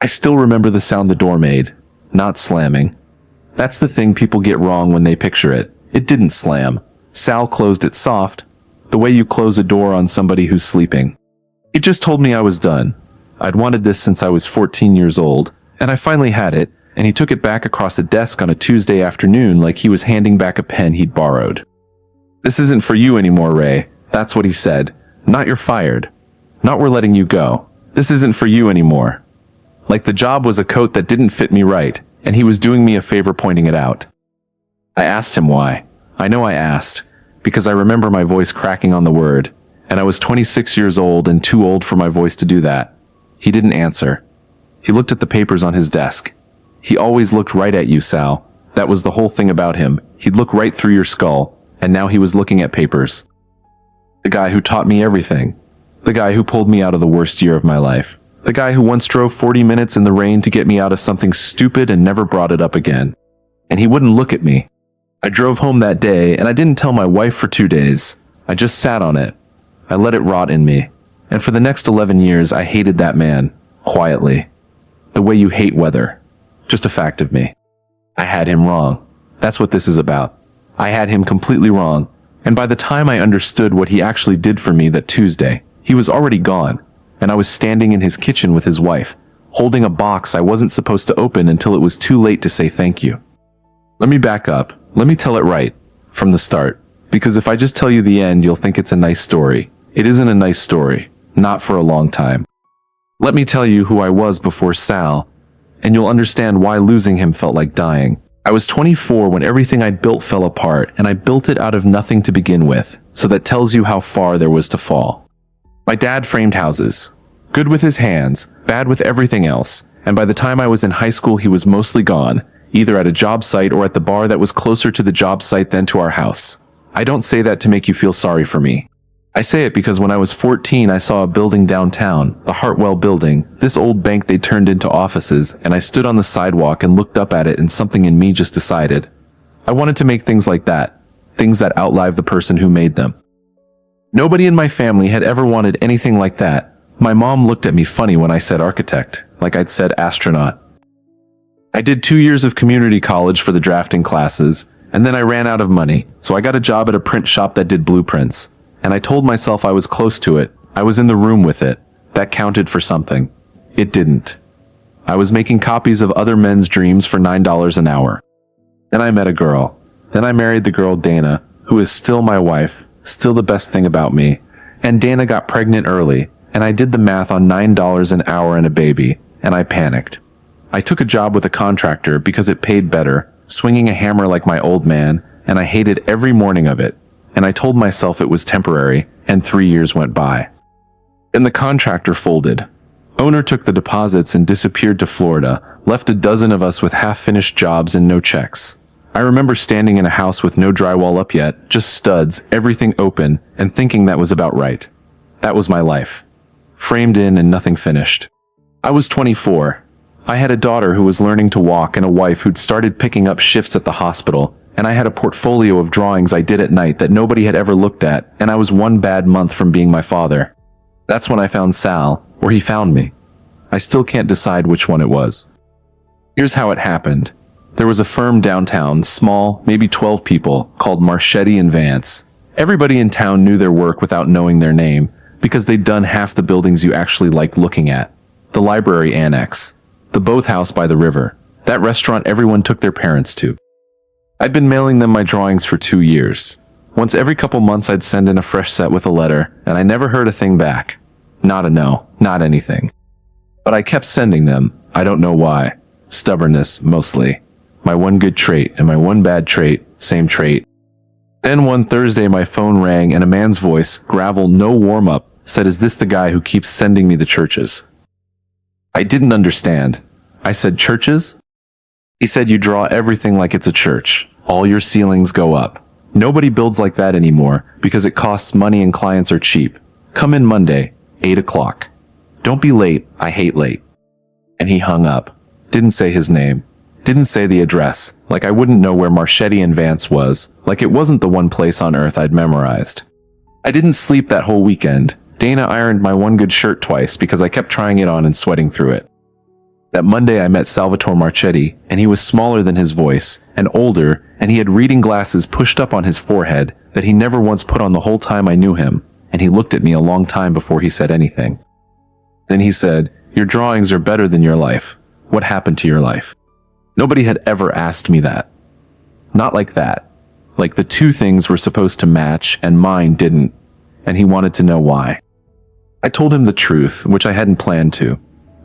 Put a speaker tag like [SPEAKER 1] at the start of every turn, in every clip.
[SPEAKER 1] I still remember the sound the door made, not slamming. That's the thing people get wrong when they picture it. It didn't slam. Sal closed it soft, the way you close a door on somebody who's sleeping. It just told me I was done. I'd wanted this since I was 14 years old, and I finally had it, and he took it back across a desk on a Tuesday afternoon like he was handing back a pen he'd borrowed. "This isn't for you anymore, Ray." That's what he said. "Not you're fired. Not we're letting you go. This isn't for you anymore." Like the job was a coat that didn't fit me right, and he was doing me a favor pointing it out. I asked him why. I know I asked, because I remember my voice cracking on the word, and I was 26 years old and too old for my voice to do that. He didn't answer. He looked at the papers on his desk. He always looked right at you, Sal. That was the whole thing about him. He'd look right through your skull, and now he was looking at papers. The guy who taught me everything. The guy who pulled me out of the worst year of my life. The guy who once drove 40 minutes in the rain to get me out of something stupid and never brought it up again. And he wouldn't look at me. I drove home that day, and I didn't tell my wife for 2 days. I just sat on it. I let it rot in me. And for the next 11 years, I hated that man. Quietly. The way you hate weather. Just a fact of me. I had him wrong. That's what this is about. I had him completely wrong. And by the time I understood what he actually did for me that Tuesday, he was already gone. And I was standing in his kitchen with his wife, holding a box I wasn't supposed to open until it was too late to say thank you. Let me back up. Let me tell it right, from the start. Because if I just tell you the end, you'll think it's a nice story. It isn't a nice story. Not for a long time. Let me tell you who I was before Sal, and you'll understand why losing him felt like dying. I was 24 when everything I'd built fell apart, and I built it out of nothing to begin with, so that tells you how far there was to fall. My dad framed houses. Good with his hands, bad with everything else, and by the time I was in high school he was mostly gone, either at a job site or at the bar that was closer to the job site than to our house. I don't say that to make you feel sorry for me. I say it because when I was 14 I saw a building downtown, the Hartwell building, this old bank they turned into offices, and I stood on the sidewalk and looked up at it and something in me just decided. I wanted to make things like that. Things that outlive the person who made them. Nobody in my family had ever wanted anything like that. My mom looked at me funny when I said architect, like I'd said astronaut. I did 2 years of community college for the drafting classes, and then I ran out of money, so I got a job at a print shop that did blueprints. And I told myself I was close to it. I was in the room with it. That counted for something. It didn't. I was making copies of other men's dreams for $9 an hour. Then I met a girl. Then I married the girl Dana, who is still my wife, still the best thing about me. And Dana got pregnant early, and I did the math on $9 an hour and a baby, and I panicked. I took a job with a contractor because it paid better, swinging a hammer like my old man, and I hated every morning of it. And I told myself it was temporary, and 3 years went by. Then the contractor folded. Owner took the deposits and disappeared to Florida, left a dozen of us with half-finished jobs and no checks. I remember standing in a house with no drywall up yet, just studs, everything open, and thinking that was about right. That was my life. Framed in and nothing finished. I was 24. I had a daughter who was learning to walk and a wife who'd started picking up shifts at the hospital, and I had a portfolio of drawings I did at night that nobody had ever looked at, and I was 1 bad month from being my father. That's when I found Sal, or he found me. I still can't decide which one it was. Here's how it happened. There was a firm downtown, small, maybe 12 people, called Marchetti and Vance. Everybody in town knew their work without knowing their name, because they'd done half the buildings you actually liked looking at. The library annex. The Both House by the river. That restaurant everyone took their parents to. I'd been mailing them my drawings for 2 years. Once every couple months I'd send in a fresh set with a letter, and I never heard a thing back. Not a no, not anything. But I kept sending them, I don't know why. Stubbornness, mostly. My one good trait, and my one bad trait, same trait. Then one Thursday my phone rang and a man's voice, gravel, no warm-up, said, "Is this the guy who keeps sending me the churches?" I didn't understand. I said, "Churches?" He said, "You draw everything like it's a church. All your ceilings go up. Nobody builds like that anymore because it costs money and clients are cheap. Come in Monday, 8 o'clock. Don't be late, I hate late." And he hung up. Didn't say his name. Didn't say the address, like I wouldn't know where Marchetti and Vance was, like it wasn't the one place on earth I'd memorized. I didn't sleep that whole weekend. Dana ironed my one good shirt twice because I kept trying it on and sweating through it. That Monday I met Salvatore Marchetti, and he was smaller than his voice, and older, and he had reading glasses pushed up on his forehead that he never once put on the whole time I knew him, and he looked at me a long time before he said anything. Then he said, "Your drawings are better than your life. What happened to your life?" Nobody had ever asked me that. Not like that. Like the two things were supposed to match and mine didn't, and he wanted to know why. I told him the truth, which I hadn't planned to.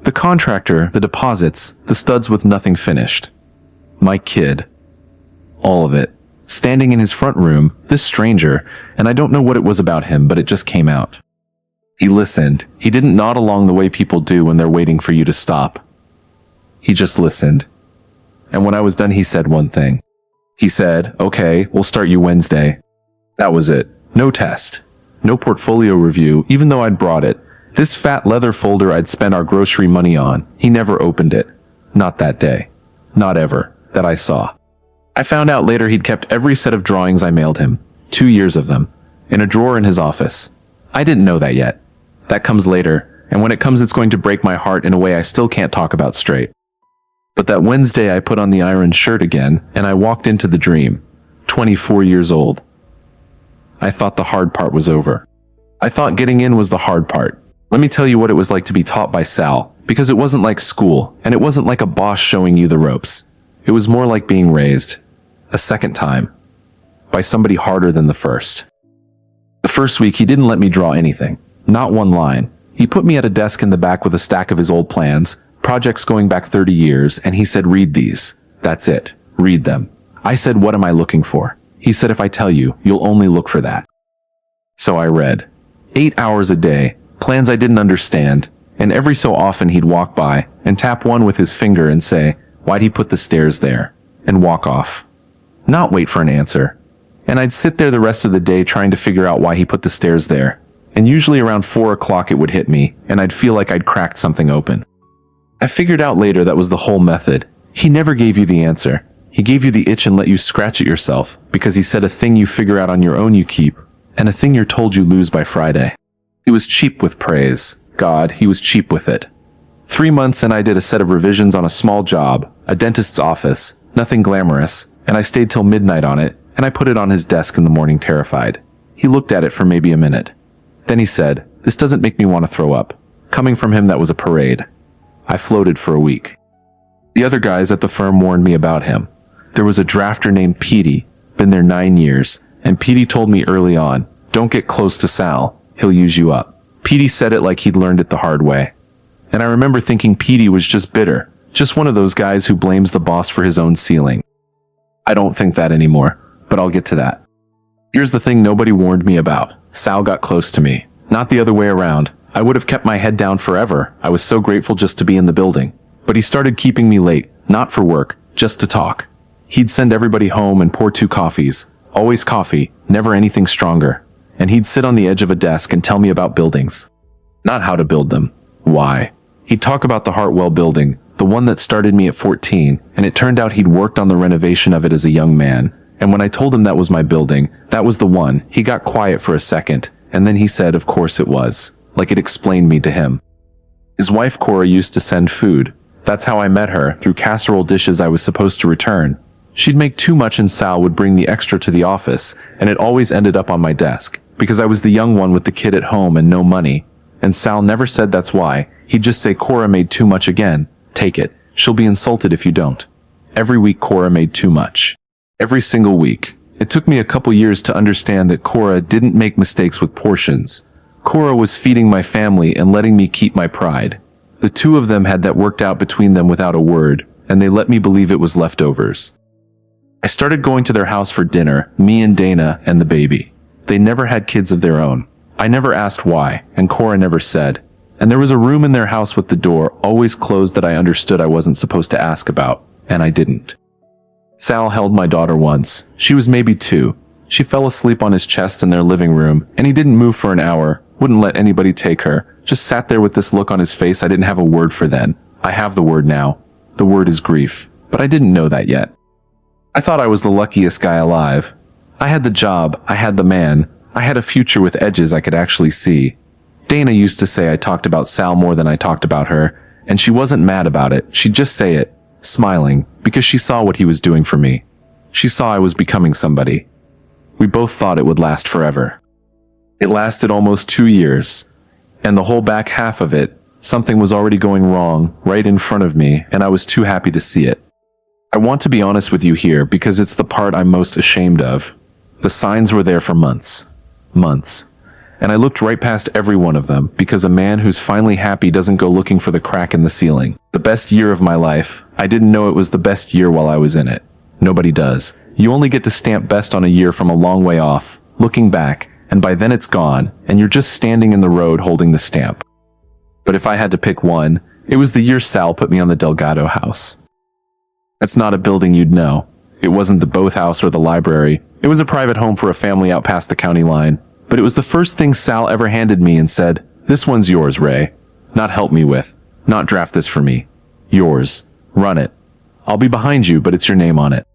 [SPEAKER 1] The contractor, the deposits, the studs with nothing finished. My kid. All of it. Standing in his front room, this stranger, and I don't know what it was about him, but it just came out. He listened. He didn't nod along the way people do when they're waiting for you to stop. He just listened. And when I was done, he said one thing. He said, "Okay, we'll start you Wednesday." That was it. No test. No portfolio review, even though I'd brought it. This fat leather folder I'd spent our grocery money on. He never opened it. Not that day. Not ever. That I saw. I found out later he'd kept every set of drawings I mailed him. 2 years of them. In a drawer in his office. I didn't know that yet. That comes later, and when it comes it's going to break my heart in a way I still can't talk about straight. But that Wednesday I put on the iron shirt again, and I walked into the dream. 24 years old. I thought the hard part was over. I thought getting in was the hard part. Let me tell you what it was like to be taught by Sal, because it wasn't like school, and it wasn't like a boss showing you the ropes. It was more like being raised. A second time. By somebody harder than the first. The first week he didn't let me draw anything. Not one line. He put me at a desk in the back with a stack of his old plans, projects going back 30 years, and he said, "Read these. That's it. Read them." I said, "What am I looking for?" He said, "If I tell you, you'll only look for that." So I read. 8 hours a day, plans I didn't understand, and every so often he'd walk by and tap one with his finger and say, "Why'd he put the stairs there?" and walk off. Not wait for an answer. And I'd sit there the rest of the day trying to figure out why he put the stairs there. And usually around 4 o'clock it would hit me, and I'd feel like I'd cracked something open. I figured out later that was the whole method. He never gave you the answer. He gave you the itch and let you scratch it yourself, because he said a thing you figure out on your own you keep, and a thing you're told you lose by Friday. He was cheap with praise. God, he was cheap with it. 3 months and I did a set of revisions on a small job, a dentist's office, nothing glamorous, and I stayed till midnight on it, and I put it on his desk in the morning terrified. He looked at it for maybe a minute. Then he said, "This doesn't make me want to throw up." Coming from him, that was a parade. I floated for a week. The other guys at the firm warned me about him. There was a drafter named Petey, been there 9 years, and Petey told me early on, "Don't get close to Sal, he'll use you up." Petey said it like he'd learned it the hard way. And I remember thinking Petey was just bitter, just one of those guys who blames the boss for his own ceiling. I don't think that anymore, but I'll get to that. Here's the thing nobody warned me about. Sal got close to me. Not the other way around. I would have kept my head down forever. I was so grateful just to be in the building. But he started keeping me late, not for work, just to talk. He'd send everybody home and pour 2 coffees. Always coffee, never anything stronger. And he'd sit on the edge of a desk and tell me about buildings. Not how to build them. Why. He'd talk about the Hartwell building, the one that started me at 14, and it turned out he'd worked on the renovation of it as a young man. And when I told him that was my building, that was the one, he got quiet for a second, and then he said, "Of course it was." Like it explained me to him. His wife Cora used to send food. That's how I met her, through casserole dishes I was supposed to return. She'd make too much and Sal would bring the extra to the office, and it always ended up on my desk, because I was the young one with the kid at home and no money. And Sal never said that's why. He'd just say, "Cora made too much again. Take it. She'll be insulted if you don't." Every week Cora made too much. Every single week. It took me a couple years to understand that Cora didn't make mistakes with portions. Cora was feeding my family and letting me keep my pride. The two of them had that worked out between them without a word, and they let me believe it was leftovers. I started going to their house for dinner, me and Dana and the baby. They never had kids of their own. I never asked why, and Cora never said. And there was a room in their house with the door always closed that I understood I wasn't supposed to ask about, and I didn't. Sal held my daughter once. She was maybe 2. She fell asleep on his chest in their living room, and he didn't move for an hour, wouldn't let anybody take her, just sat there with this look on his face I didn't have a word for then. I have the word now. The word is grief, but I didn't know that yet. I thought I was the luckiest guy alive. I had the job, I had the man, I had a future with edges I could actually see. Dana used to say I talked about Sal more than I talked about her, and she wasn't mad about it. She'd just say it, smiling, because she saw what he was doing for me. She saw I was becoming somebody. We both thought it would last forever. It lasted almost 2 years, and the whole back half of it, something was already going wrong right in front of me, and I was too happy to see it. I want to be honest with you here because it's the part I'm most ashamed of. The signs were there for months. Months. And I looked right past every one of them because a man who's finally happy doesn't go looking for the crack in the ceiling. The best year of my life, I didn't know it was the best year while I was in it. Nobody does. You only get to stamp best on a year from a long way off, looking back, and by then it's gone, and you're just standing in the road holding the stamp. But if I had to pick one, it was the year Sal put me on the Delgado house. That's not a building you'd know. It wasn't the Both House or the library. It was a private home for a family out past the county line. But it was the first thing Sal ever handed me and said, "This one's yours, Ray. Not help me with. Not draft this for me. Yours. Run it. I'll be behind you, but it's your name on it."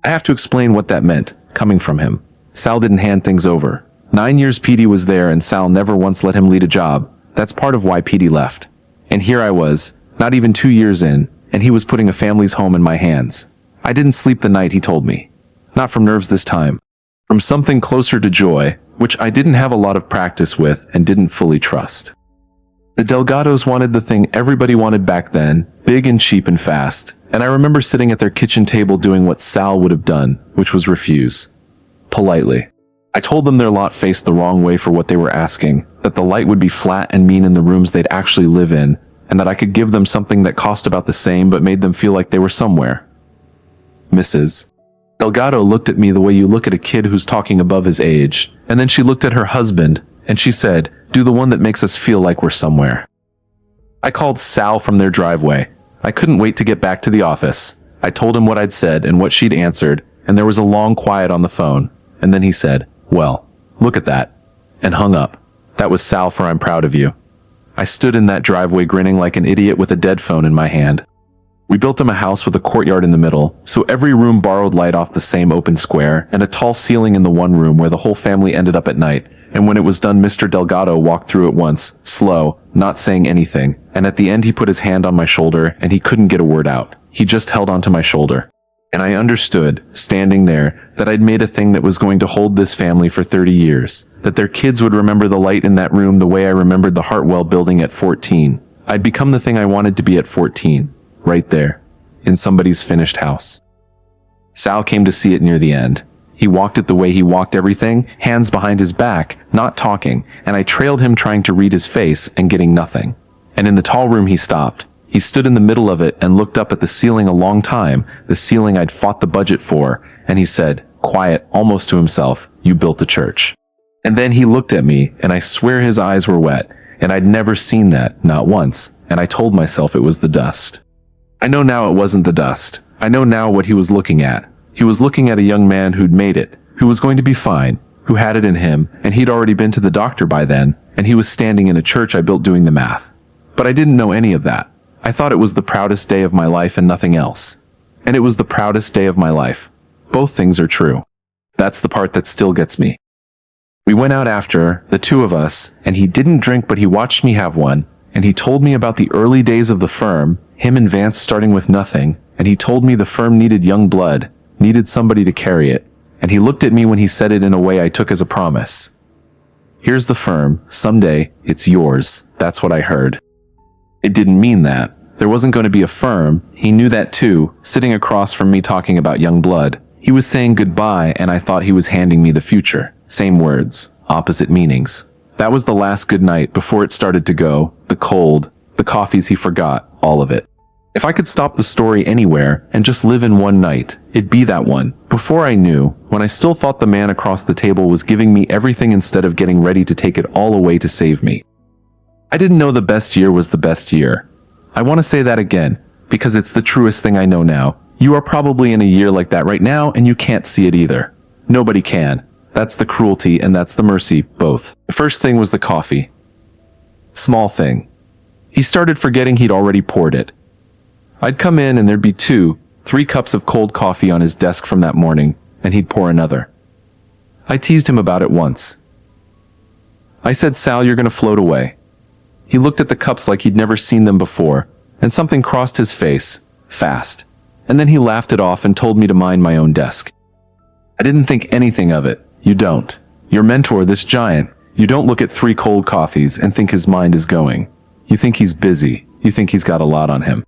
[SPEAKER 1] I have to explain what that meant, coming from him. Sal didn't hand things over. 9 years Petey was there and Sal never once let him lead a job. That's part of why Petey left. And here I was, not even 2 years in, and he was putting a family's home in my hands. I didn't sleep the night, he told me. Not from nerves this time. From something closer to joy, which I didn't have a lot of practice with and didn't fully trust. The Delgados wanted the thing everybody wanted back then, big and cheap and fast, and I remember sitting at their kitchen table doing what Sal would have done, which was refuse. Politely. I told them their lot faced the wrong way for what they were asking, that the light would be flat and mean in the rooms they'd actually live in, and that I could give them something that cost about the same but made them feel like they were somewhere. Mrs. Delgado looked at me the way you look at a kid who's talking above his age, and then she looked at her husband, and she said, "Do the one that makes us feel like we're somewhere." I called Sal from their driveway. I couldn't wait to get back to the office. I told him what I'd said and what she'd answered, and there was a long quiet on the phone, and then he said, "Well, look at that," and hung up. That was Sal for "I'm proud of you." I stood in that driveway grinning like an idiot with a dead phone in my hand. We built them a house with a courtyard in the middle, so every room borrowed light off the same open square, and a tall ceiling in the one room where the whole family ended up at night. And when it was done, Mr. Delgado walked through it once, slow, not saying anything, and at the end he put his hand on my shoulder and he couldn't get a word out. He just held onto my shoulder. And I understood, standing there, that I'd made a thing that was going to hold this family for 30 years, that their kids would remember the light in that room the way I remembered the Hartwell building at 14. I'd become the thing I wanted to be at 14. Right there, in somebody's finished house. Sal came to see it near the end. He walked it the way he walked everything, hands behind his back, not talking, and I trailed him trying to read his face and getting nothing. And in the tall room he stopped. He stood in the middle of it and looked up at the ceiling a long time, the ceiling I'd fought the budget for, and he said, quiet, almost to himself, "You built the church." And then he looked at me, and I swear his eyes were wet, and I'd never seen that, not once, and I told myself it was the dust. I know now it wasn't the dust. I know now what he was looking at. He was looking at a young man who'd made it, who was going to be fine, who had it in him, and he'd already been to the doctor by then, and he was standing in a church I built doing the math. But I didn't know any of that. I thought it was the proudest day of my life and nothing else. And it was the proudest day of my life. Both things are true. That's the part that still gets me. We went out after, the two of us, and he didn't drink but he watched me have one, and he told me about the early days of the firm, him and Vance starting with nothing, and he told me the firm needed young blood, needed somebody to carry it, and he looked at me when he said it in a way I took as a promise. "Here's the firm, someday, it's yours," that's what I heard. It didn't mean that. There wasn't going to be a firm, he knew that too, sitting across from me talking about young blood. He was saying goodbye and I thought he was handing me the future. Same words, opposite meanings. That was the last good night before it started to go, the cold, the coffees he forgot, all of it. If I could stop the story anywhere and just live in one night, it'd be that one. Before I knew, when I still thought the man across the table was giving me everything instead of getting ready to take it all away to save me. I didn't know the best year was the best year. I want to say that again, because it's the truest thing I know now. You are probably in a year like that right now and you can't see it either. Nobody can. That's the cruelty and that's the mercy, both. The first thing was the coffee. Small thing. He started forgetting he'd already poured it. I'd come in and there'd be 2, 3 cups of cold coffee on his desk from that morning, and he'd pour another. I teased him about it once. I said, "Sal, you're gonna float away." He looked at the cups like he'd never seen them before, and something crossed his face, fast. And then he laughed it off and told me to mind my own desk. I didn't think anything of it. You don't. Your mentor, this giant, you don't look at 3 cold coffees and think his mind is going. You think he's busy. You think he's got a lot on him.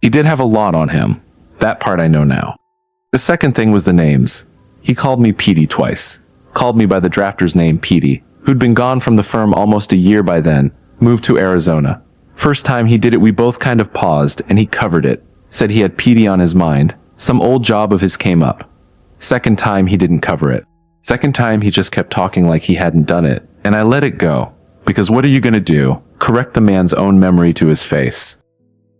[SPEAKER 1] He did have a lot on him. That part I know now. The second thing was the names. He called me Petey twice. Called me by the drafter's name, Petey, who'd been gone from the firm almost a year by then, moved to Arizona. First time he did it, we both kind of paused, and he covered it. Said he had Petey on his mind. Some old job of his came up. Second time he didn't cover it. Second time he just kept talking like he hadn't done it, and I let it go. Because what are you gonna do? Correct the man's own memory to his face.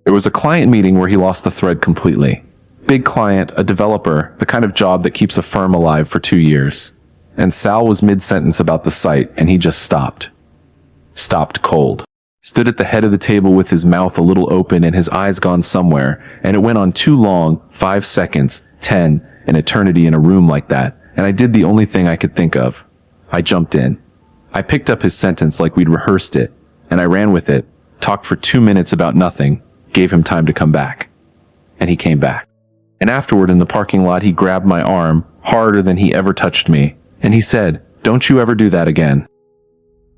[SPEAKER 1] There was a client meeting where he lost the thread completely. Big client, a developer, the kind of job that keeps a firm alive for 2 years. And Sal was mid-sentence about the site, and he just stopped. Stopped cold. Stood at the head of the table with his mouth a little open and his eyes gone somewhere, and it went on too long, 5 seconds, 10, an eternity in a room like that, and I did the only thing I could think of. I jumped in. I picked up his sentence like we'd rehearsed it, and I ran with it, talked for 2 minutes about nothing, gave him time to come back. And he came back. And afterward in the parking lot he grabbed my arm, harder than he ever touched me, and he said, "Don't you ever do that again."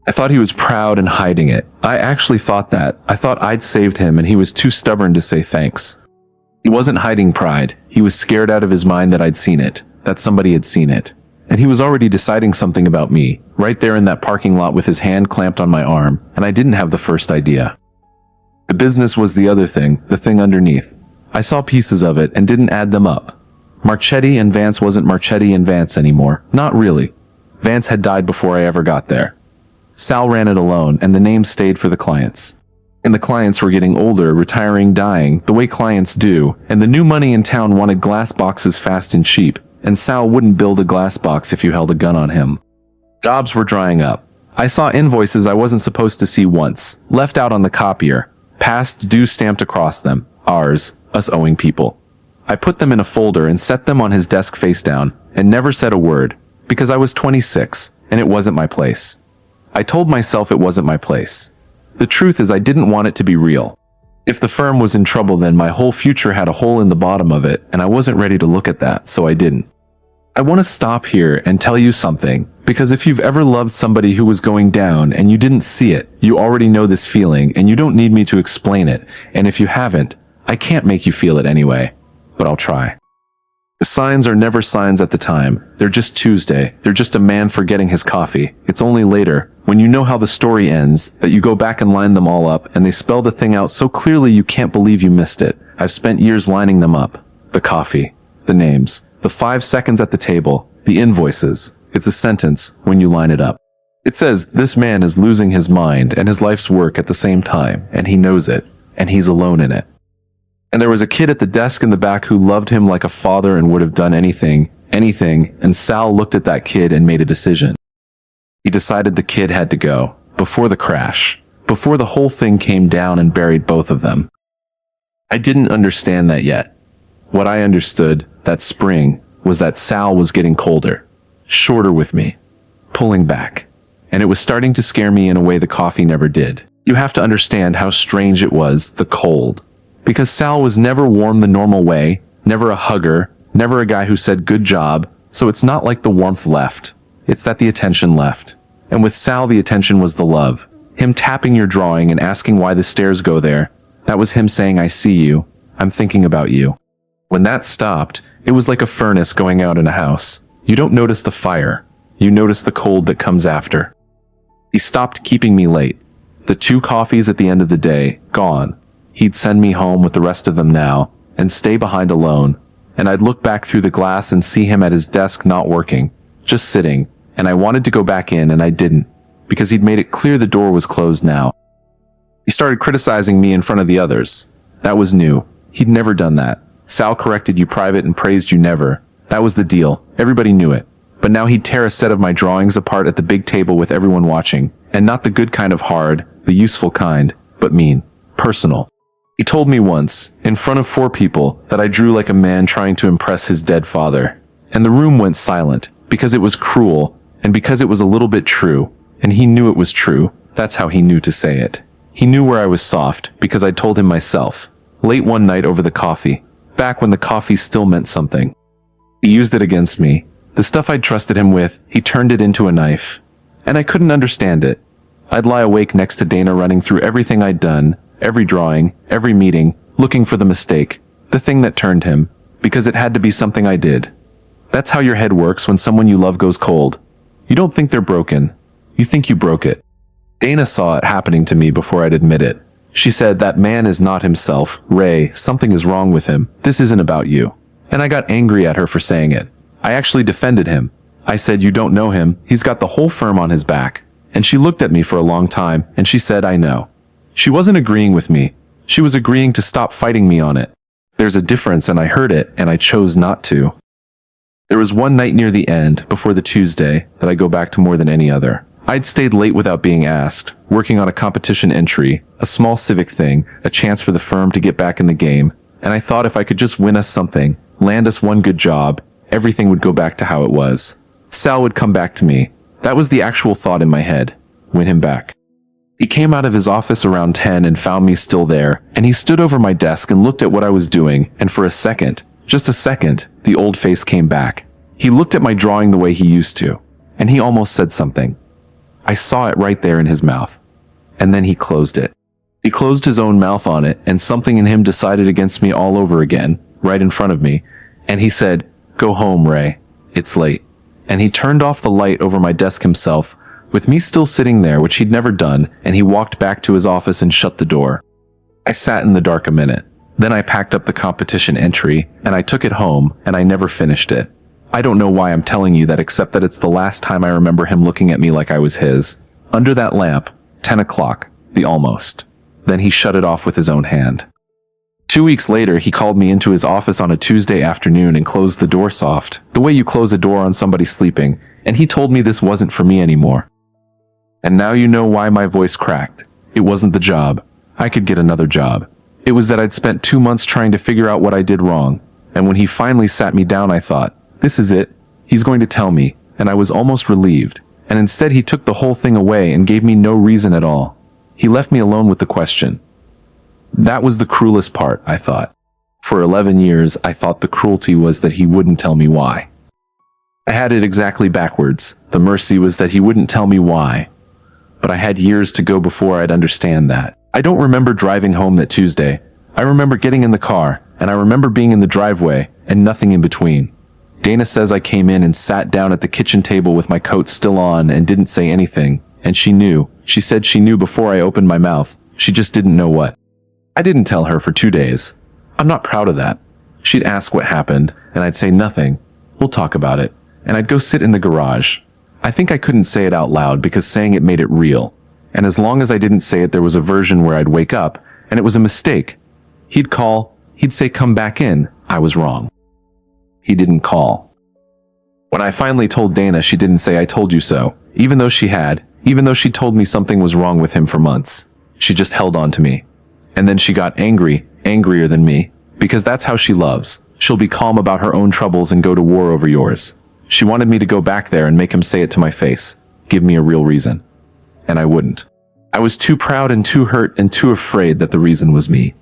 [SPEAKER 1] I thought he was proud and hiding it. I actually thought that. I thought I'd saved him and he was too stubborn to say thanks. He wasn't hiding pride. He was scared out of his mind that I'd seen it, that somebody had seen it. And he was already deciding something about me, right there in that parking lot with his hand clamped on my arm, and I didn't have the first idea. The business was the other thing, the thing underneath. I saw pieces of it and didn't add them up. Marchetti and Vance wasn't Marchetti and Vance anymore. Not really. Vance had died before I ever got there. Sal ran it alone, and the name stayed for the clients. And the clients were getting older, retiring, dying, the way clients do, and the new money in town wanted glass boxes fast and cheap, and Sal wouldn't build a glass box if you held a gun on him. Jobs were drying up. I saw invoices I wasn't supposed to see once, left out on the copier, past due stamped across them, ours, us owing people. I put them in a folder and set them on his desk face down, and never said a word, because I was 26, and it wasn't my place. I told myself it wasn't my place. The truth is I didn't want it to be real. If the firm was in trouble, then my whole future had a hole in the bottom of it, and I wasn't ready to look at that, so I didn't. I want to stop here and tell you something, because if you've ever loved somebody who was going down and you didn't see it, you already know this feeling and you don't need me to explain it, and if you haven't, I can't make you feel it anyway, but I'll try. The signs are never signs at the time. They're just Tuesday. They're just a man forgetting his coffee. It's only later, when you know how the story ends, that you go back and line them all up, and they spell the thing out so clearly you can't believe you missed it. I've spent years lining them up. The coffee, the names, the 5 seconds at the table, the invoices. It's a sentence when you line it up. It says, this man is losing his mind and his life's work at the same time, and he knows it, and he's alone in it. And there was a kid at the desk in the back who loved him like a father and would have done anything, and Sal looked at that kid and made a decision. He decided the kid had to go, before the crash, before the whole thing came down and buried both of them. I didn't understand that yet. What I understood, that spring, was that Sal was getting colder, shorter with me, pulling back. And it was starting to scare me in a way the coffee never did. You have to understand how strange it was, the cold. Because Sal was never warm the normal way, never a hugger, never a guy who said good job, so it's not like the warmth left. It's that the attention left. And with Sal the attention was the love. Him tapping your drawing and asking why the stairs go there. That was him saying, I see you, I'm thinking about you. When that stopped, it was like a furnace going out in a house. You don't notice the fire. You notice the cold that comes after. He stopped keeping me late. The 2 coffees at the end of the day, gone. He'd send me home with the rest of them now, and stay behind alone, and I'd look back through the glass and see him at his desk not working, just sitting, and I wanted to go back in and I didn't, because he'd made it clear the door was closed now. He started criticizing me in front of the others. That was new. He'd never done that. Sal corrected you private and praised you never. That was the deal. Everybody knew it. But now he'd tear a set of my drawings apart at the big table with everyone watching, and not the good kind of hard, the useful kind, but mean, personal. He told me once, in front of 4 people, that I drew like a man trying to impress his dead father. And the room went silent, because it was cruel, and because it was a little bit true, and he knew it was true. That's how he knew to say it. He knew where I was soft, because I'd told him myself. Late one night over the coffee. Back when the coffee still meant something. He used it against me. The stuff I'd trusted him with, he turned it into a knife. And I couldn't understand it. I'd lie awake next to Dana running through everything I'd done, every drawing, every meeting, looking for the mistake, the thing that turned him, because it had to be something I did. That's how your head works when someone you love goes cold. You don't think they're broken. You think you broke it. Dana saw it happening to me before I'd admit it. She said, "That man is not himself. Ray, something is wrong with him. This isn't about you." And I got angry at her for saying it. I actually defended him. I said, "You don't know him. He's got the whole firm on his back." And she looked at me for a long time, and she said, "I know." She wasn't agreeing with me. She was agreeing to stop fighting me on it. There's a difference, and I heard it, and I chose not to. There was one night near the end, before the Tuesday, that I go back to more than any other. I'd stayed late without being asked, working on a competition entry, a small civic thing, a chance for the firm to get back in the game, and I thought if I could just win us something, land us one good job, everything would go back to how it was. Sal would come back to me. That was the actual thought in my head. Win him back. He came out of his office around 10 and found me still there, and he stood over my desk and looked at what I was doing, and for a second, just a second, the old face came back. He looked at my drawing the way he used to, and he almost said something. I saw it right there in his mouth. And then he closed it. He closed his own mouth on it, and something in him decided against me all over again, right in front of me, and he said, "Go home, Ray. It's late." And he turned off the light over my desk himself, with me still sitting there, which he'd never done, and he walked back to his office and shut the door. I sat in the dark a minute. Then I packed up the competition entry, and I took it home, and I never finished it. I don't know why I'm telling you that except that it's the last time I remember him looking at me like I was his. Under that lamp, 10 o'clock, the almost. Then he shut it off with his own hand. 2 weeks later, he called me into his office on a Tuesday afternoon and closed the door soft, the way you close a door on somebody sleeping, and he told me this wasn't for me anymore. And now you know why my voice cracked. It wasn't the job. I could get another job. It was that I'd spent 2 months trying to figure out what I did wrong, and when he finally sat me down I thought, this is it. He's going to tell me, and I was almost relieved, and instead he took the whole thing away and gave me no reason at all. He left me alone with the question. That was the cruelest part, I thought. For 11 years, I thought the cruelty was that he wouldn't tell me why. I had it exactly backwards. The mercy was that he wouldn't tell me why. But I had years to go before I'd understand that. I don't remember driving home that Tuesday. I remember getting in the car, and I remember being in the driveway, and nothing in between. Dana says I came in and sat down at the kitchen table with my coat still on and didn't say anything, and she knew. She said she knew before I opened my mouth. She just didn't know what. I didn't tell her for 2 days. I'm not proud of that. She'd ask what happened, and I'd say nothing. We'll talk about it. And I'd go sit in the garage. I think I couldn't say it out loud because saying it made it real. And as long as I didn't say it, there was a version where I'd wake up, and it was a mistake. He'd call, he'd say come back in. I was wrong. He didn't call. When I finally told Dana, she didn't say I told you so, even though she had, even though she told me something was wrong with him for months. She just held on to me. And then she got angry, angrier than me, because that's how she loves. She'll be calm about her own troubles and go to war over yours. She wanted me to go back there and make him say it to my face, give me a real reason. And I wouldn't. I was too proud and too hurt and too afraid that the reason was me.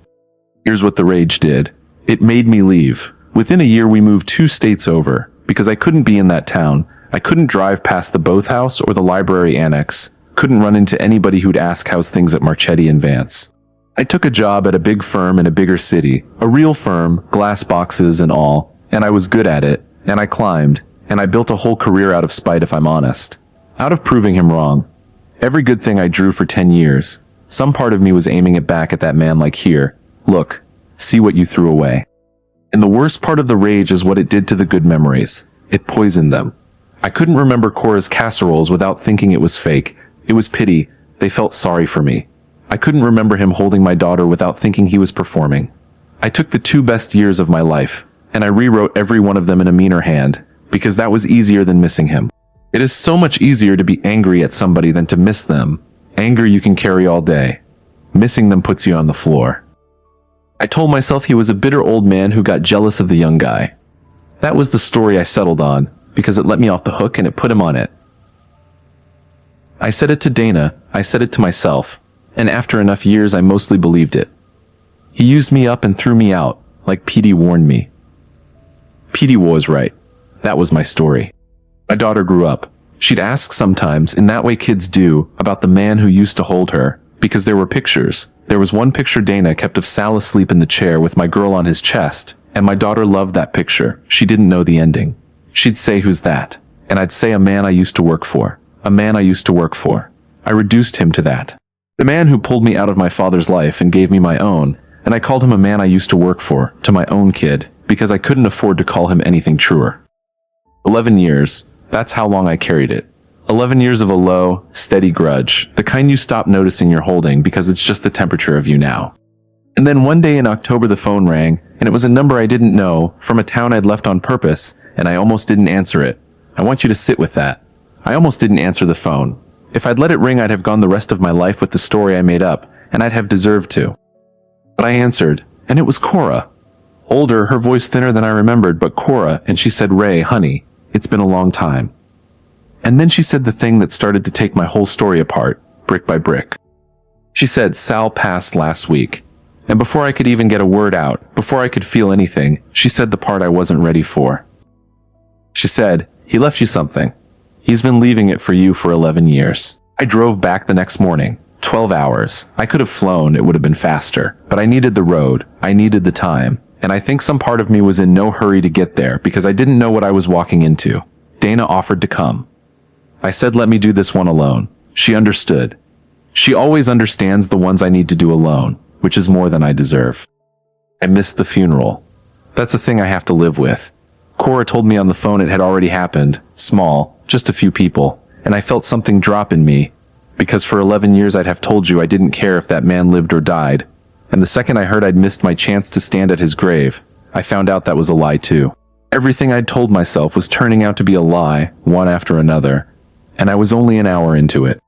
[SPEAKER 1] Here's what the rage did. It made me leave. Within a year we moved 2 states over, because I couldn't be in that town. I couldn't drive past the Both House or the library annex, couldn't run into anybody who'd ask how's things at Marchetti and Vance. I took a job at a big firm in a bigger city, a real firm, glass boxes and all, and I was good at it, and I climbed, and I built a whole career out of spite if I'm honest. Out of proving him wrong. Every good thing I drew for 10 years, some part of me was aiming it back at that man like here, look, see what you threw away. And the worst part of the rage is what it did to the good memories. It poisoned them. I couldn't remember Cora's casseroles without thinking it was fake. It was pity. They felt sorry for me. I couldn't remember him holding my daughter without thinking he was performing. I took the 2 best years of my life, and I rewrote every one of them in a meaner hand, because that was easier than missing him. It is so much easier to be angry at somebody than to miss them. Anger you can carry all day. Missing them puts you on the floor. I told myself he was a bitter old man who got jealous of the young guy. That was the story I settled on, because it let me off the hook and it put him on it. I said it to Dana, I said it to myself. And after enough years, I mostly believed it. He used me up and threw me out, like Petey warned me. Petey was right. That was my story. My daughter grew up. She'd ask sometimes, in that way kids do, about the man who used to hold her, because there were pictures. There was one picture Dana kept of Sal asleep in the chair with my girl on his chest, and my daughter loved that picture. She didn't know the ending. She'd say, "Who's that?" And I'd say, "A man I used to work for. A man I used to work for." I reduced him to that. The man who pulled me out of my father's life and gave me my own, and I called him a man I used to work for, to my own kid, because I couldn't afford to call him anything truer. 11 years, that's how long I carried it. 11 years of a low, steady grudge, the kind you stop noticing you're holding because it's just the temperature of you now. And then one day in October the phone rang, and it was a number I didn't know, from a town I'd left on purpose, and I almost didn't answer it. I want you to sit with that. I almost didn't answer the phone. If I'd let it ring, I'd have gone the rest of my life with the story I made up, and I'd have deserved to. But I answered, and it was Cora. Older, her voice thinner than I remembered, but Cora, and she said, "Ray, honey, it's been a long time." And then she said the thing that started to take my whole story apart, brick by brick. She said, "Sal passed last week." And before I could even get a word out, before I could feel anything, she said the part I wasn't ready for. She said, "He left you something. He's been leaving it for you for 11 years. I drove back the next morning. 12 hours. I could have flown, it would have been faster. But I needed the road. I needed the time. And I think some part of me was in no hurry to get there because I didn't know what I was walking into. Dana offered to come. I said, "Let me do this one alone." She understood. She always understands the ones I need to do alone, which is more than I deserve. I missed the funeral. That's a thing I have to live with. Cora told me on the phone it had already happened, small, just a few people, and I felt something drop in me, because for 11 years I'd have told you I didn't care if that man lived or died, and the second I heard I'd missed my chance to stand at his grave, I found out that was a lie too. Everything I'd told myself was turning out to be a lie, one after another, and I was only an hour into it.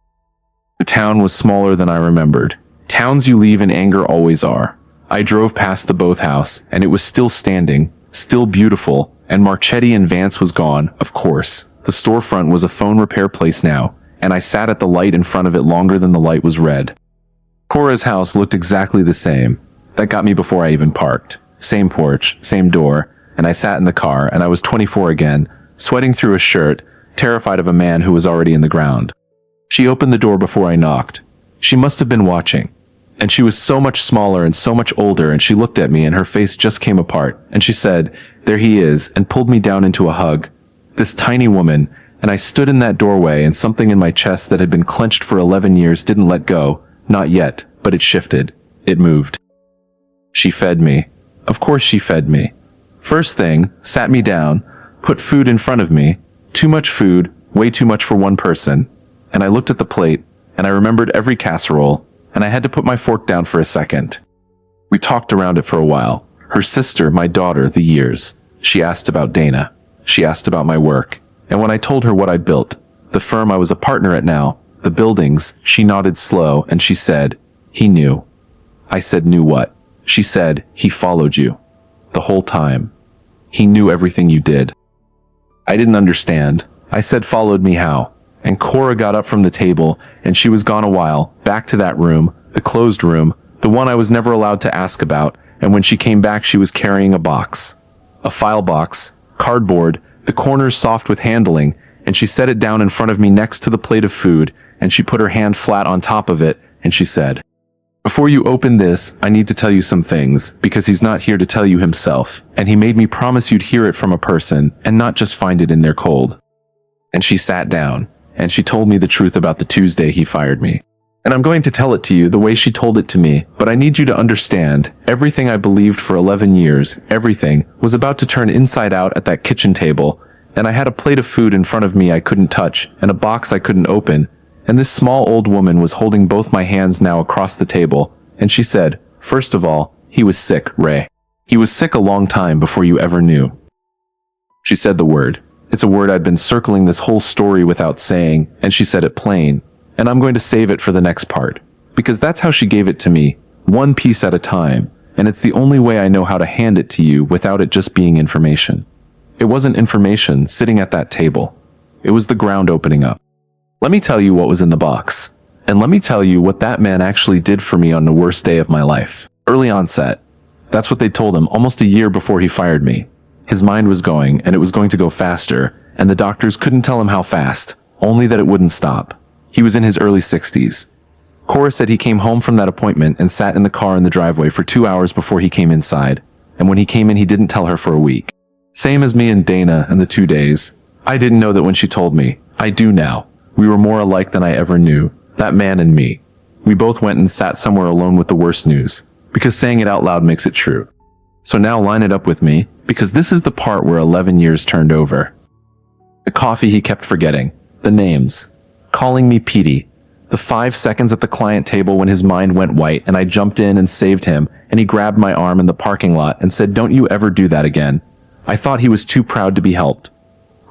[SPEAKER 1] The town was smaller than I remembered. Towns you leave in anger always are. I drove past the Both House, and it was still standing, still beautiful, and Marchetti and Vance was gone, of course. The storefront was a phone repair place now, and I sat at the light in front of it longer than the light was red. Cora's house looked exactly the same. That got me before I even parked. Same porch, same door, and I sat in the car, and I was 24 again, sweating through a shirt, terrified of a man who was already in the ground. She opened the door before I knocked. She must have been watching. And she was so much smaller and so much older, and she looked at me and her face just came apart, and she said, "There he is," and pulled me down into a hug. This tiny woman, and I stood in that doorway, and something in my chest that had been clenched for 11 years didn't let go. Not yet, but it shifted. It moved. She fed me. Of course she fed me. First thing, sat me down, put food in front of me. Too much food, way too much for one person. And I looked at the plate, and I remembered every casserole, and I had to put my fork down for a second. We talked around it for a while. Her sister, my daughter, the years. She asked about Dana. She asked about my work. And when I told her what I built, the firm I was a partner at now, the buildings, she nodded slow, and she said, "He knew." I said, "Knew what?" She said, "He followed you. The whole time. He knew everything you did." I didn't understand. I said, "Followed me how?" And Cora got up from the table, and she was gone a while, back to that room, the closed room, the one I was never allowed to ask about, and when she came back she was carrying a box. A file box, cardboard, the corners soft with handling, and she set it down in front of me next to the plate of food, and she put her hand flat on top of it, and she said, "Before you open this, I need to tell you some things, because he's not here to tell you himself, and he made me promise you'd hear it from a person, and not just find it in there cold." And she sat down, and she told me the truth about the Tuesday he fired me. And I'm going to tell it to you the way she told it to me, but I need you to understand, everything I believed for 11 years, everything, was about to turn inside out at that kitchen table, and I had a plate of food in front of me I couldn't touch, and a box I couldn't open, and this small old woman was holding both my hands now across the table, and she said, "First of all, he was sick, Ray. He was sick a long time before you ever knew." She said the word. It's a word I'd been circling this whole story without saying, and she said it plain. And I'm going to save it for the next part. Because that's how she gave it to me, one piece at a time, and it's the only way I know how to hand it to you without it just being information. It wasn't information sitting at that table. It was the ground opening up. Let me tell you what was in the box. And let me tell you what that man actually did for me on the worst day of my life. Early onset. That's what they told him almost a year before he fired me. His mind was going, and it was going to go faster, and the doctors couldn't tell him how fast, only that it wouldn't stop. He was in his early 60s. Cora said he came home from that appointment and sat in the car in the driveway for 2 hours before he came inside, and when he came in he didn't tell her for a week. Same as me and Dana and the 2 days. I didn't know that when she told me. I do now. We were more alike than I ever knew, that man and me. We both went and sat somewhere alone with the worst news, because saying it out loud makes it true. So now line it up with me, because this is the part where 11 years turned over. The coffee he kept forgetting, the names, calling me Petey, the 5 seconds at the client table when his mind went white and I jumped in and saved him, and he grabbed my arm in the parking lot and said, "Don't you ever do that again." I thought he was too proud to be helped.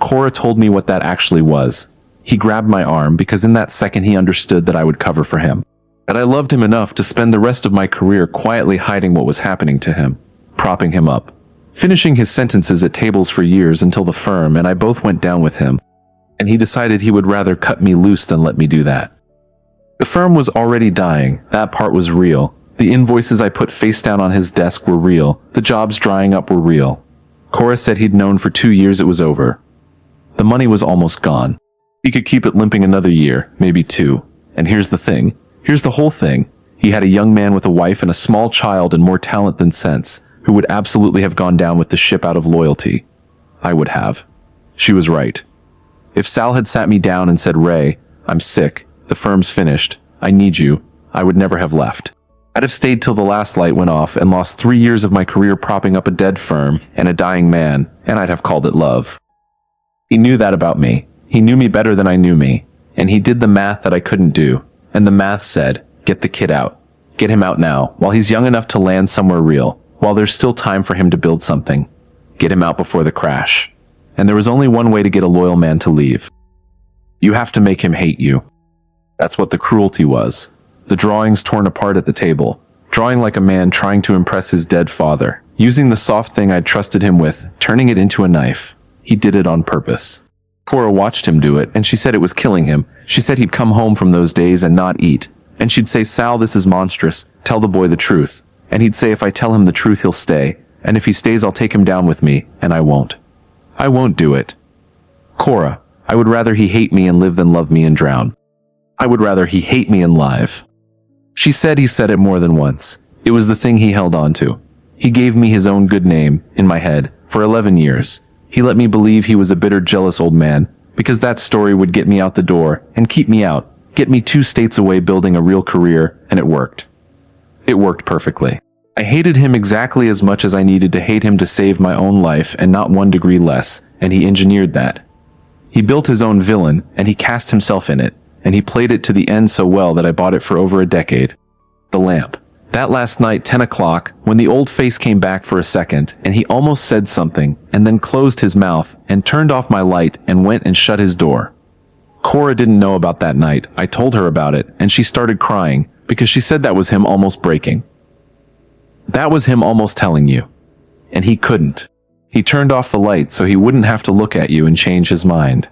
[SPEAKER 1] Cora told me what that actually was. He grabbed my arm because in that second he understood that I would cover for him. That I loved him enough to spend the rest of my career quietly hiding what was happening to him, propping him up, finishing his sentences at tables for years until the firm and I both went down with him, and he decided he would rather cut me loose than let me do that. The firm was already dying, that part was real. The invoices I put face down on his desk were real, the jobs drying up were real. Cora said he'd known for 2 years it was over. The money was almost gone. He could keep it limping another year, maybe 2. And here's the thing. Here's the whole thing. He had a young man with a wife and a small child and more talent than sense, who would absolutely have gone down with the ship out of loyalty. I would have. She was right. If Sal had sat me down and said, "Ray, I'm sick, the firm's finished, I need you," I would never have left. I'd have stayed till the last light went off and lost 3 years of my career propping up a dead firm and a dying man, and I'd have called it love. He knew that about me. He knew me better than I knew me, and he did the math that I couldn't do, and the math said, get the kid out. Get him out now, while he's young enough to land somewhere real, while there's still time for him to build something. Get him out before the crash. And there was only one way to get a loyal man to leave. You have to make him hate you. That's what the cruelty was. The drawings torn apart at the table, drawing like a man trying to impress his dead father, using the soft thing I'd trusted him with, turning it into a knife. He did it on purpose. Cora watched him do it, and she said it was killing him. She said he'd come home from those days and not eat. And she'd say, "Sal, this is monstrous. Tell the boy the truth." And he'd say, "If I tell him the truth, he'll stay. And if he stays, I'll take him down with me, and I won't. I won't do it. Cora, I would rather he hate me and live than love me and drown. I would rather he hate me and live." She said he said it more than once. It was the thing he held on to. He gave me his own good name, in my head, for 11 years. He let me believe he was a bitter, jealous old man, because that story would get me out the door, and keep me out, get me 2 states away building a real career, and it worked. It worked perfectly. I hated him exactly as much as I needed to hate him to save my own life, and not 1 degree less, and he engineered that. He built his own villain, and he cast himself in it, and he played it to the end so well that I bought it for over a decade. The lamp. That last night, 10 o'clock, when the old face came back for a second, and he almost said something, and then closed his mouth, and turned off my light, and went and shut his door. Cora didn't know about that night. I told her about it, and she started crying, because she said that was him almost breaking. That was him almost telling you. And he couldn't. He turned off the light so he wouldn't have to look at you and change his mind.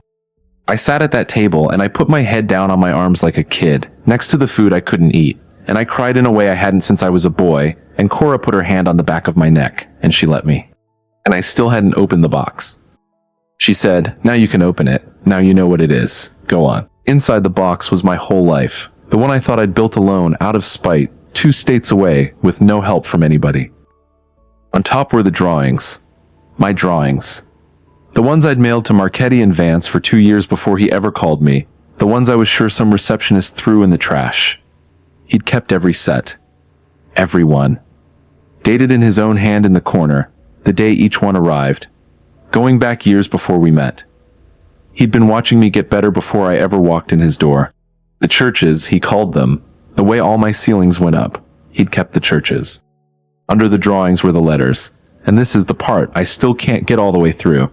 [SPEAKER 1] I sat at that table and I put my head down on my arms like a kid, next to the food I couldn't eat, and I cried in a way I hadn't since I was a boy, and Cora put her hand on the back of my neck, and she let me. And I still hadn't opened the box. She said, "Now you can open it. Now you know what it is. Go on." Inside the box was my whole life, the one I thought I'd built alone, out of spite, 2 states away, with no help from anybody. On top were the drawings. My drawings. The ones I'd mailed to Marchetti and Vance for 2 years before he ever called me. The ones I was sure some receptionist threw in the trash. He'd kept every set. Every one. Dated in his own hand in the corner, the day each one arrived. Going back years before we met. He'd been watching me get better before I ever walked in his door. The churches, he called them. The way all my ceilings went up. He'd kept the churches. Under the drawings were the letters. And this is the part I still can't get all the way through.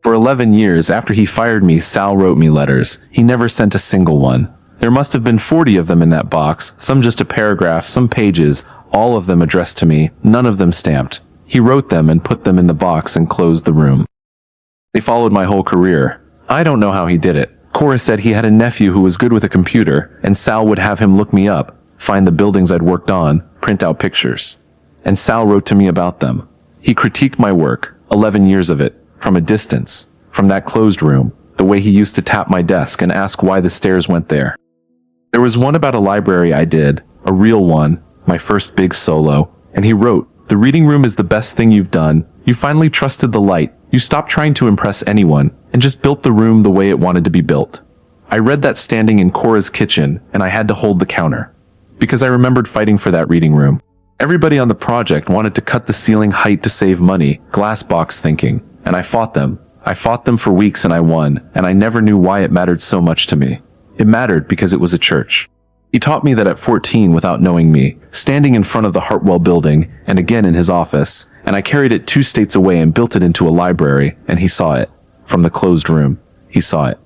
[SPEAKER 1] For 11 years after he fired me, Sal wrote me letters. He never sent a single one. There must have been 40 of them in that box, some just a paragraph, some pages, all of them addressed to me, none of them stamped. He wrote them and put them in the box and closed the room. They followed my whole career. I don't know how he did it. Cora said he had a nephew who was good with a computer, and Sal would have him look me up, find the buildings I'd worked on, print out pictures. And Sal wrote to me about them. He critiqued my work, 11 years of it, from a distance, from that closed room, the way he used to tap my desk and ask why the stairs went there. There was one about a library I did, a real one, my first big solo, and he wrote, "The reading room is the best thing you've done. You finally trusted the light. You stopped trying to impress anyone, and just built the room the way it wanted to be built." I read that standing in Cora's kitchen, and I had to hold the counter. Because I remembered fighting for that reading room. Everybody on the project wanted to cut the ceiling height to save money, glass box thinking, and I fought them. I fought them for weeks and I won, and I never knew why it mattered so much to me. It mattered because it was a church. He taught me that at 14 without knowing me, standing in front of the Hartwell building, and again in his office, and I carried it 2 states away and built it into a library, and he saw it. From the closed room, he saw it.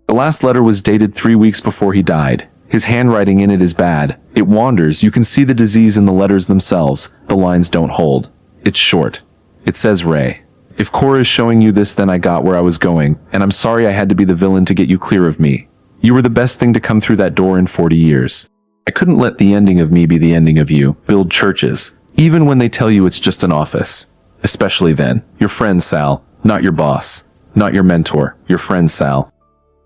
[SPEAKER 1] The last letter was dated 3 weeks before he died. His handwriting in it is bad. It wanders. You can see the disease in the letters themselves. The lines don't hold. It's short. It says, "Ray, if Cora is showing you this, then I got where I was going, and I'm sorry I had to be the villain to get you clear of me. You were the best thing to come through that door in 40 years. I couldn't let the ending of me be the ending of you. Build churches, even when they tell you it's just an office. Especially then. Your friend Sal, not your boss. Not your mentor. Your friend Sal."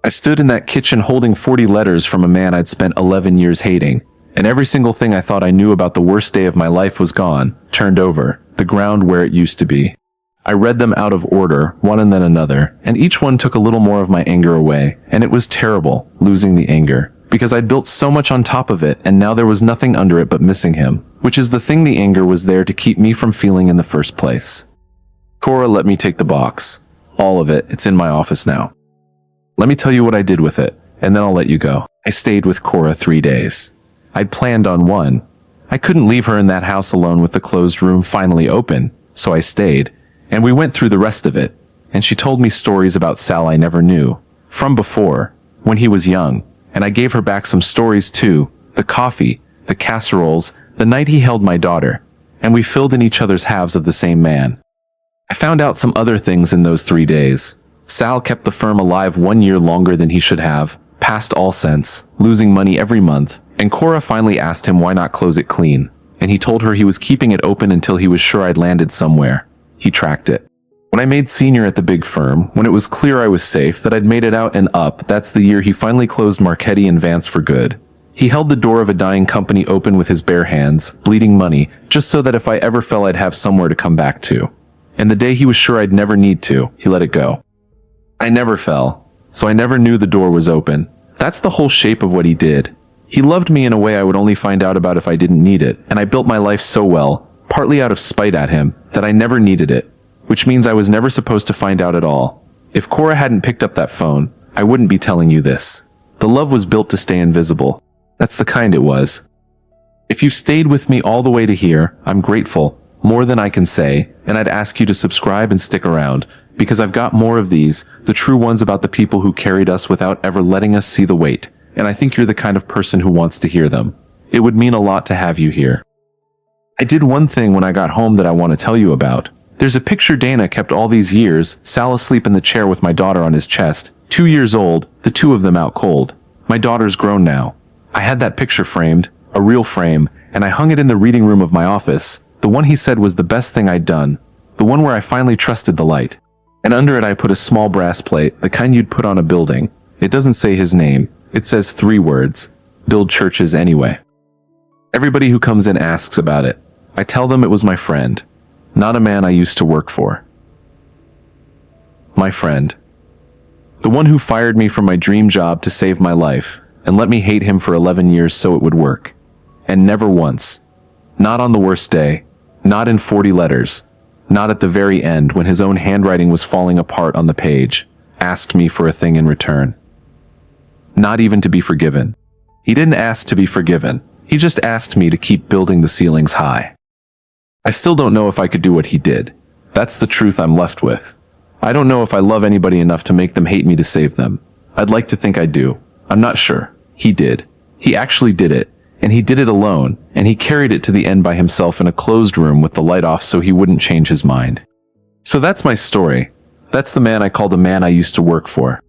[SPEAKER 1] I stood in that kitchen holding 40 letters from a man I'd spent 11 years hating, and every single thing I thought I knew about the worst day of my life was gone, turned over, the ground where it used to be. I read them out of order, one and then another, and each one took a little more of my anger away, and it was terrible, losing the anger, because I'd built so much on top of it, and now there was nothing under it but missing him, which is the thing the anger was there to keep me from feeling in the first place. Cora let me take the box. All of it, it's in my office now. Let me tell you what I did with it, and then I'll let you go. I stayed with Cora 3 days. I'd planned on one. I couldn't leave her in that house alone with the closed room finally open, so I stayed. And we went through the rest of it, and she told me stories about Sal I never knew, from before, when he was young, and I gave her back some stories too, the coffee, the casseroles, the night he held my daughter, and we filled in each other's halves of the same man. I found out some other things in those 3 days. Sal kept the firm alive 1 year longer than he should have, past all sense, losing money every month, and Cora finally asked him why not close it clean, and he told her he was keeping it open until he was sure I'd landed somewhere. He tracked it. When I made senior at the big firm, when it was clear I was safe, that I'd made it out and up, that's the year he finally closed Marchetti and Vance for good. He held the door of a dying company open with his bare hands, bleeding money, just so that if I ever fell I'd have somewhere to come back to. And the day he was sure I'd never need to, he let it go. I never fell, so I never knew the door was open. That's the whole shape of what he did. He loved me in a way I would only find out about if I didn't need it, and I built my life so well, partly out of spite at him, that I never needed it, which means I was never supposed to find out at all. If Cora hadn't picked up that phone, I wouldn't be telling you this. The love was built to stay invisible. That's the kind it was. If you stayed with me all the way to here, I'm grateful, more than I can say, and I'd ask you to subscribe and stick around, because I've got more of these, the true ones about the people who carried us without ever letting us see the weight, and I think you're the kind of person who wants to hear them. It would mean a lot to have you here. I did one thing when I got home that I want to tell you about. There's a picture Dana kept all these years, Sal asleep in the chair with my daughter on his chest, 2 years old, the two of them out cold. My daughter's grown now. I had that picture framed, a real frame, and I hung it in the reading room of my office, the one he said was the best thing I'd done, the one where I finally trusted the light. And under it I put a small brass plate, the kind you'd put on a building. It doesn't say his name, it says 3 words, "Build churches anyway." Everybody who comes in asks about it. I tell them it was my friend, not a man I used to work for. My friend. The one who fired me from my dream job to save my life, and let me hate him for 11 years so it would work. And never once. Not on the worst day. Not in 40 letters. Not at the very end when his own handwriting was falling apart on the page, asked me for a thing in return. Not even to be forgiven. He didn't ask to be forgiven. He just asked me to keep building the ceilings high. I still don't know if I could do what he did. That's the truth I'm left with. I don't know if I love anybody enough to make them hate me to save them. I'd like to think I do. I'm not sure. He did. He actually did it. And he did it alone, and he carried it to the end by himself in a closed room with the light off so he wouldn't change his mind. So that's my story. That's the man I call the man I used to work for.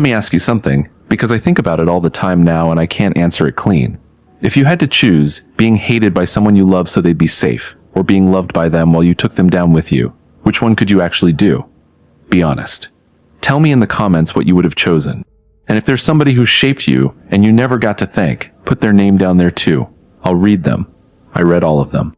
[SPEAKER 1] Let me ask you something, because I think about it all the time now and I can't answer it clean. If you had to choose being hated by someone you love so they'd be safe, or being loved by them while you took them down with you, which one could you actually do? Be honest. Tell me in the comments what you would have chosen. And if there's somebody who shaped you and you never got to thank, put their name down there too. I'll read them. I read all of them.